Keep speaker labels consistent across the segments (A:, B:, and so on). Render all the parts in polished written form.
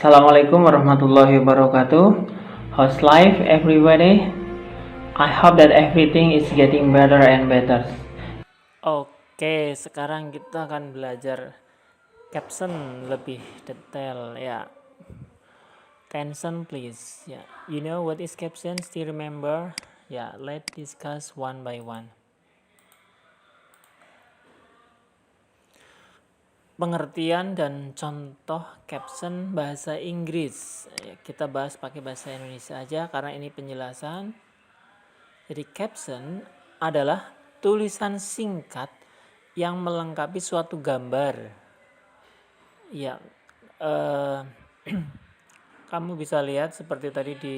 A: Assalamualaikum warahmatullahi wabarakatuh. How's life everybody? I hope that everything is getting better and better. Oke, sekarang kita akan belajar caption lebih detail ya. Attention please. Ya, you know what is caption? Still remember? Ya, let's discuss one by one. Pengertian dan contoh caption bahasa Inggris. Kita bahas pakai bahasa Indonesia aja karena ini penjelasan. Jadi caption adalah tulisan singkat yang melengkapi suatu gambar. Ya, kamu bisa lihat seperti tadi di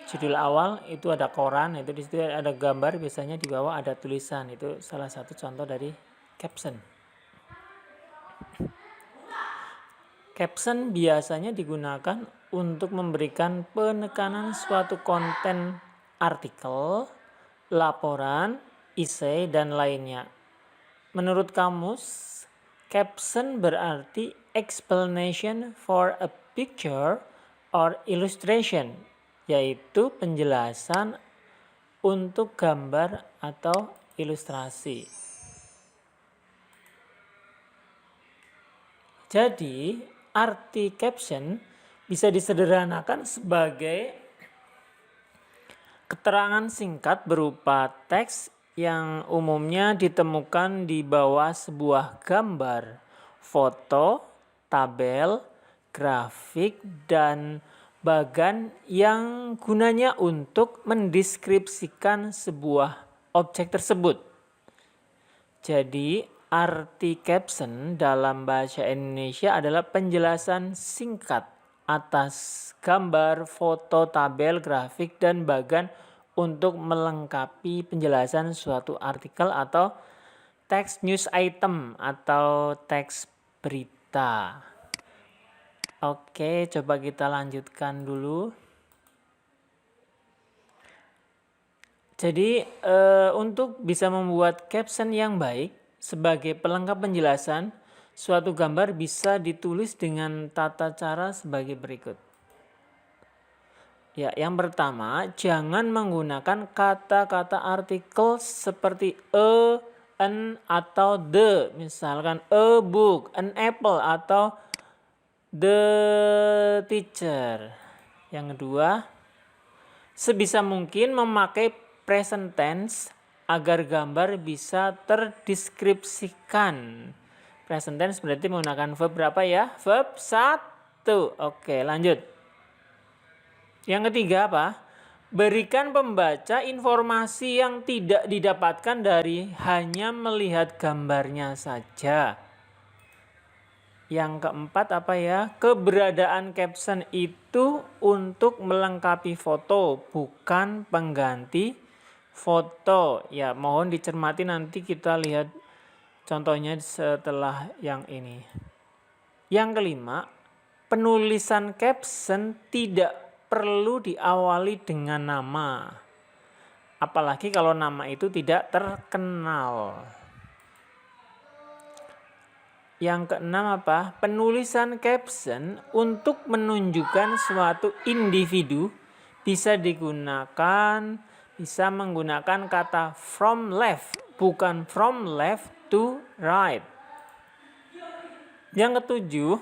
A: judul awal itu ada koran, itu di situ ada gambar, biasanya di bawah ada tulisan. Itu salah satu contoh dari caption. Caption biasanya digunakan untuk memberikan penekanan suatu konten artikel, laporan, esai, dan lainnya. Menurut kamus, caption berarti explanation for a picture or illustration, yaitu penjelasan untuk gambar atau ilustrasi. Jadi, arti caption bisa disederhanakan sebagai keterangan singkat berupa teks yang umumnya ditemukan di bawah sebuah gambar, foto, tabel, grafik, dan bagan yang gunanya untuk mendeskripsikan sebuah objek tersebut. Jadi, arti caption dalam bahasa Indonesia adalah penjelasan singkat atas gambar, foto, tabel, grafik, dan bagan untuk melengkapi penjelasan suatu artikel atau teks news item atau teks berita. Oke, coba kita lanjutkan dulu. Jadi, untuk bisa membuat caption yang baik, sebagai pelengkap penjelasan, suatu gambar bisa ditulis dengan tata cara sebagai berikut. Ya, yang pertama, jangan menggunakan kata-kata artikel seperti an atau the. Misalkan a book, an apple, atau the teacher. Yang kedua, sebisa mungkin memakai present tense agar gambar bisa terdeskripsikan. Present tense berarti menggunakan verb berapa ya? Verb 1. Oke, lanjut. Yang ketiga apa? Berikan pembaca informasi yang tidak didapatkan dari hanya melihat gambarnya saja. Yang keempat apa ya? Keberadaan caption itu untuk melengkapi foto, bukan pengganti foto. Ya, mohon dicermati, nanti kita lihat contohnya setelah yang ini. Yang kelima, penulisan caption tidak perlu diawali dengan nama. Apalagi kalau nama itu tidak terkenal. Yang keenam apa? Penulisan caption untuk menunjukkan suatu individu bisa menggunakan kata from left, bukan from left to right. Yang ketujuh,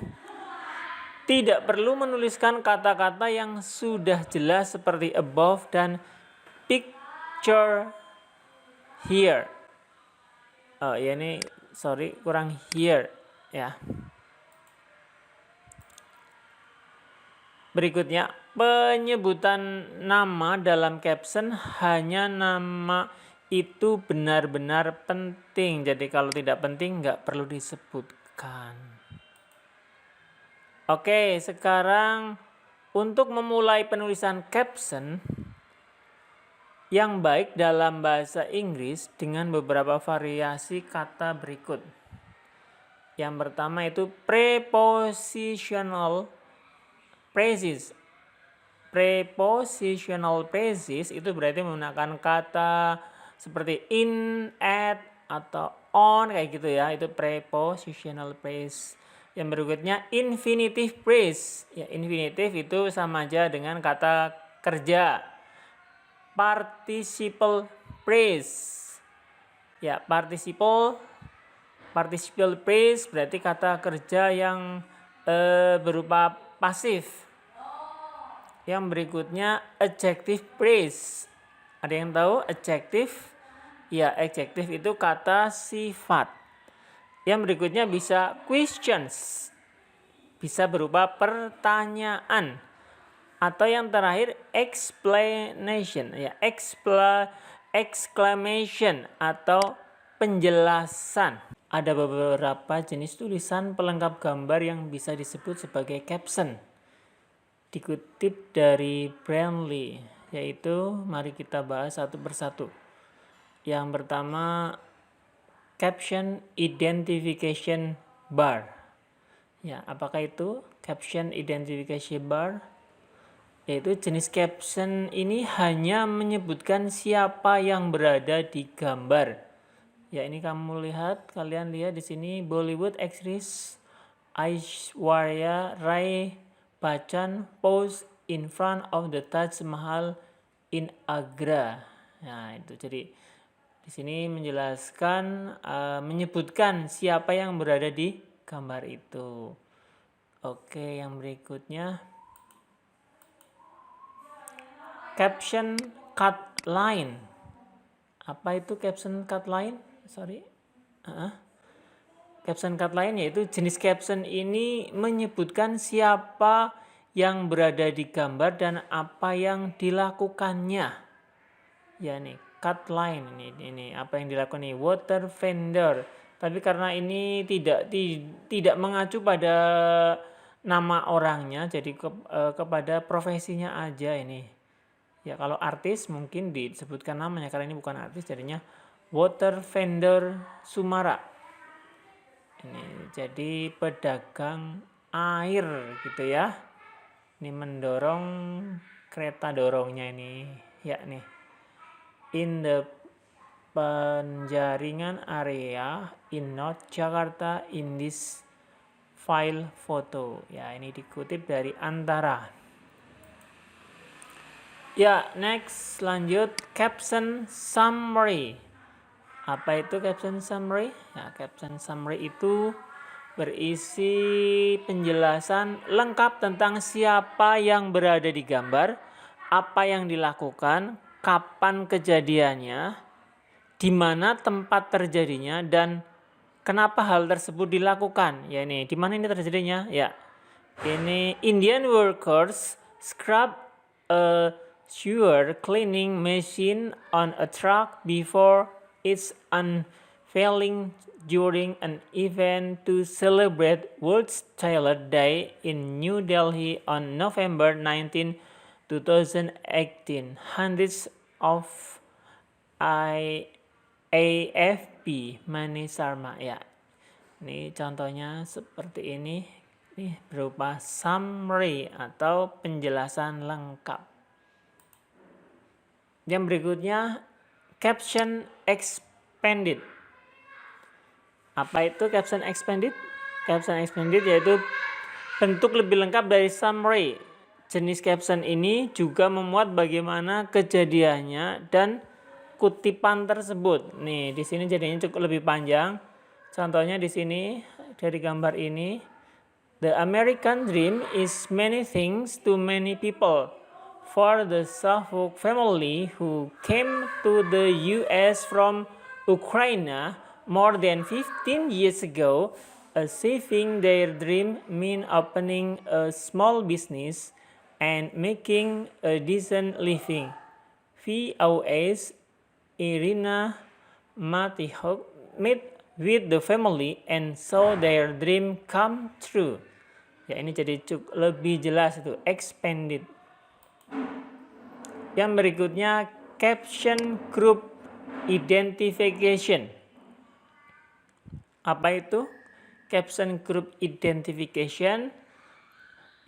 A: tidak perlu menuliskan kata-kata yang sudah jelas seperti above dan picture here. Oh ya, ini sorry, kurang here ya. Berikutnya, penyebutan nama dalam caption hanya nama itu benar-benar penting. Jadi kalau tidak penting nggak perlu disebutkan. Oke, sekarang untuk memulai penulisan caption yang baik dalam bahasa Inggris dengan beberapa variasi kata berikut. Yang pertama itu prepositional phrases. Prepositional phrases itu berarti menggunakan kata seperti in, at, atau on kayak gitu ya. Itu prepositional phrase. Yang berikutnya infinitive phrase. Ya, infinitive itu sama aja dengan kata kerja. Participle phrase. Ya, participle phrase berarti kata kerja yang berupa pasif. Yang berikutnya adjective phrase. Ada yang tahu adjective? Ya, adjective itu kata sifat. Yang berikutnya bisa questions. Bisa berupa pertanyaan. Atau yang terakhir explanation. Ya, exclamation atau penjelasan. Ada beberapa jenis tulisan pelengkap gambar yang bisa disebut sebagai caption. Dikutip dari Brandly, yaitu mari kita bahas satu persatu. Yang pertama, caption identification bar. Ya, apakah itu caption identification bar? Yaitu jenis caption ini hanya menyebutkan siapa yang berada di gambar. Ya, ini kalian lihat di sini Bollywood actress Aishwarya Rai Bachchan pose in front of the Taj Mahal in Agra. Nah, itu jadi di sini menjelaskan menyebutkan siapa yang berada di gambar itu. Oke, yang berikutnya caption cut line. Apa itu caption cut line? Caption cut line yaitu jenis caption ini menyebutkan siapa yang berada di gambar dan apa yang dilakukannya. Ya nih, cut line ini apa yang dilakukan nih, water vendor. Tapi karena ini tidak mengacu pada nama orangnya, jadi kepada profesinya aja ini. Ya, kalau artis mungkin disebutkan namanya, karena ini bukan artis, jadinya water vendor Sumara. Ini jadi pedagang air gitu ya. Ini mendorong kereta dorongnya ini. Ya nih. In the Penjaringan area in North Jakarta in this file photo. Ya, ini dikutip dari Antara. Ya, next lanjut caption summary. Apa itu caption summary? Ya, caption summary itu berisi penjelasan lengkap tentang siapa yang berada di gambar, apa yang dilakukan, kapan kejadiannya, di mana tempat terjadinya, dan kenapa hal tersebut dilakukan. Ya, ini di mana ini terjadinya? Ya, ini Indian workers scrub a sewer cleaning machine on a truck before its unveiling during an event to celebrate World Tailor Day in New Delhi on November 19, 2018. Hundreds of AFP Mani Sharma. Ya, ini contohnya seperti ini. Ini berupa summary atau penjelasan lengkap. Yang berikutnya caption expanded. Apa itu caption expanded? Caption expanded yaitu bentuk lebih lengkap dari summary. Jenis caption ini juga memuat bagaimana kejadiannya dan kutipan tersebut. Nih, di sini jadinya cukup lebih panjang. Contohnya di sini dari gambar ini, the American dream is many things to many people. For the Suffolk family who came to the US from Ukraine more than 15 years ago, achieving their dream mean opening a small business and making a decent living. VOS Irina Matihok met with the family and saw their dream come true. Ya, ini jadi cukup lebih jelas itu, expanded. Yang berikutnya caption group identification. Apa itu caption group identification?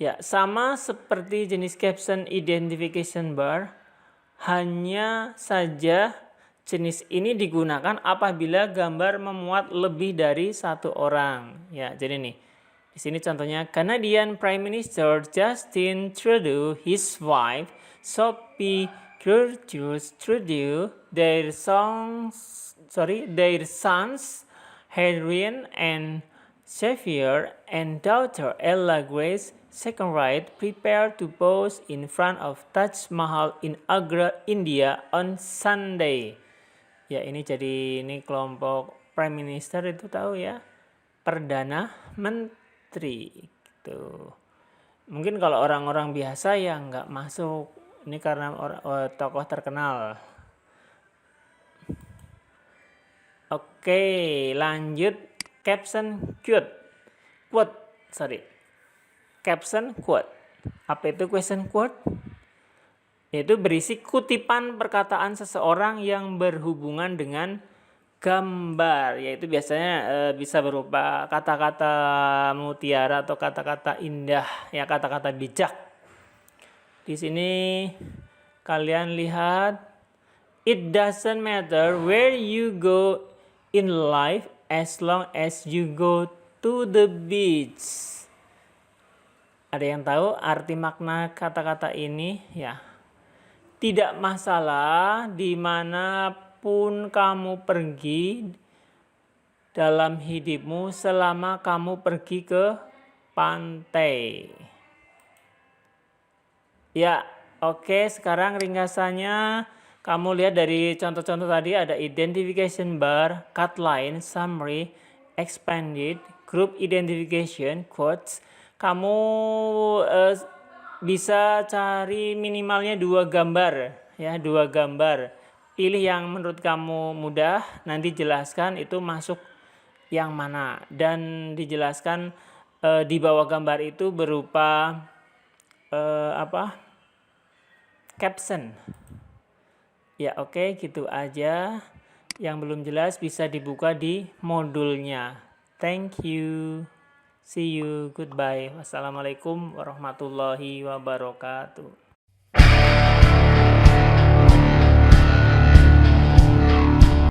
A: Ya, sama seperti jenis caption identification bar, hanya saja jenis ini digunakan apabila gambar memuat lebih dari satu orang. Ya, jadi nih Di sini contohnya Canadian Prime Minister Justin Trudeau, his wife Sophie Gertrude Trudeau, their sons Hadrian and Xavier and daughter Ella Grace Seconright prepare to pose in front of Taj Mahal in Agra, India on Sunday. Ya, ini jadi kelompok Prime Minister itu tahu ya, Perdana Menteri gitu. Mungkin kalau orang-orang biasa ya nggak masuk. Ini karena tokoh terkenal. Oke, lanjut caption quote. Caption quote. Apa itu question quote? Yaitu berisi kutipan perkataan seseorang yang berhubungan dengan gambar, yaitu biasanya bisa berupa kata-kata mutiara atau kata-kata indah, ya kata-kata bijak. Di sini kalian lihat, it doesn't matter where you go in life as long as you go to the beach. Ada yang tahu arti makna kata-kata ini? Ya, tidak masalah dimanapun kamu pergi dalam hidupmu selama kamu pergi ke pantai. Ya, oke, sekarang ringkasannya kamu lihat dari contoh-contoh tadi ada identification bar, cut line, summary, expanded, group identification, quotes. Kamu bisa cari minimalnya 2 gambar, ya, 2 gambar. Pilih yang menurut kamu mudah, nanti jelaskan itu masuk yang mana, dan dijelaskan di bawah gambar itu berupa caption. Ya, oke, gitu aja. Yang belum jelas bisa dibuka di modulnya. Thank you. See you. Goodbye. Wassalamualaikum warahmatullahi wabarakatuh.